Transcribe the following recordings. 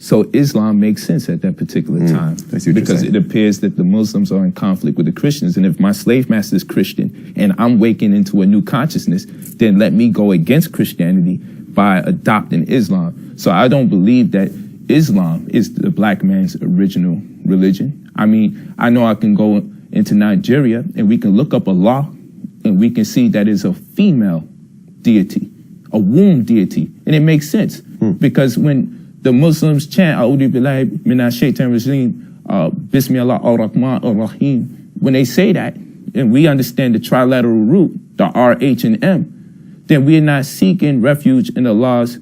So Islam makes sense at that particular time because it appears that the Muslims are in conflict with the Christians. And if my slave master is Christian and I'm waking into a new consciousness, then let me go against Christianity by adopting Islam. So I don't believe that Islam is the black man's original religion. I mean, I know I can go into Nigeria and we can look up Allah and we can see that it's a female deity, a womb deity. And it makes sense because when the Muslims chant, A'udhu billahi minash shaitanir rajeem, Bismillah ar-Rahman ar-Rahim, when they say that, and we understand the trilateral root, the R, H, and M, then we are not seeking refuge in Allah's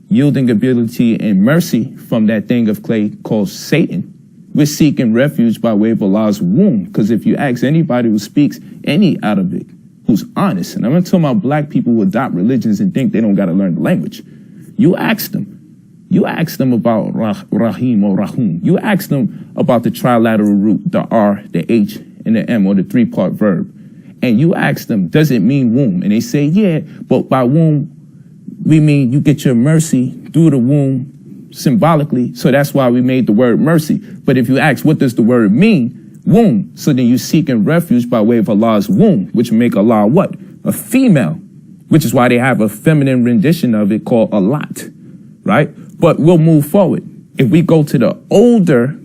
yielding ability and mercy from that thing of clay called Satan. We're seeking refuge by way of Allah's womb. Because if you ask anybody who speaks any Arabic, who's honest, and I'm not talking about black people who adopt religions and think they don't got to learn the language. You ask them. You ask them about Rahim or Rahum. You ask them about the trilateral root, the R, the H, and the M, or the three-part verb. And you ask them, does it mean womb? And they say, yeah, but by womb, we mean you get your mercy through the womb symbolically. So that's why we made the word mercy. But if you ask, what does the word mean? Womb. So then you seeking refuge by way of Allah's womb, which make Allah what? A female, which is why they have a feminine rendition of it called Allat, right? But we'll move forward. If we go to the older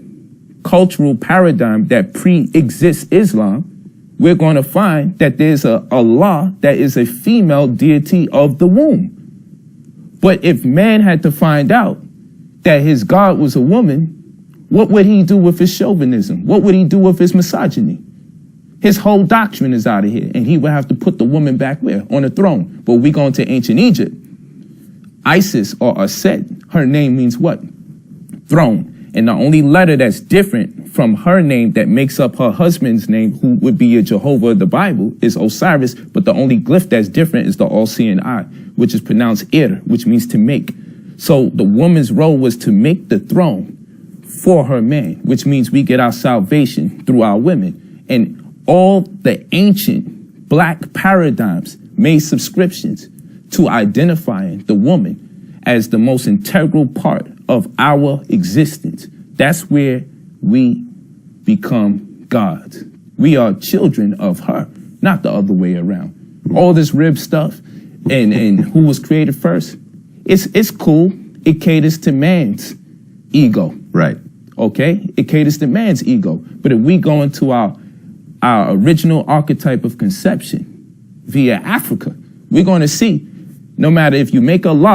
cultural paradigm that pre-exists Islam, we're going to find that there's a Allah that is a female deity of the womb. But if man had to find out that his God was a woman, what would he do with his chauvinism? What would he do with his misogyny? His whole doctrine is out of here, and he would have to put the woman back where? On the throne. But we go into ancient Egypt. Isis or Aset, her name means what? Throne. And the only letter that's different from her name that makes up her husband's name, who would be a Jehovah of the Bible, is Osiris. But the only glyph that's different is the all-seeing eye, which is pronounced Ir, which means to make. So the woman's role was to make the throne for her man, which means we get our salvation through our women. And all the ancient black paradigms made subscriptions to identifying the woman as the most integral part of our existence. That's where we become gods. We are children of her, not the other way around. All this rib stuff and who was created first, it's cool. It caters to man's ego. Right. Okay? It caters to man's ego. But if we go into our original archetype of conception via Africa, we're going to see no matter if you make a law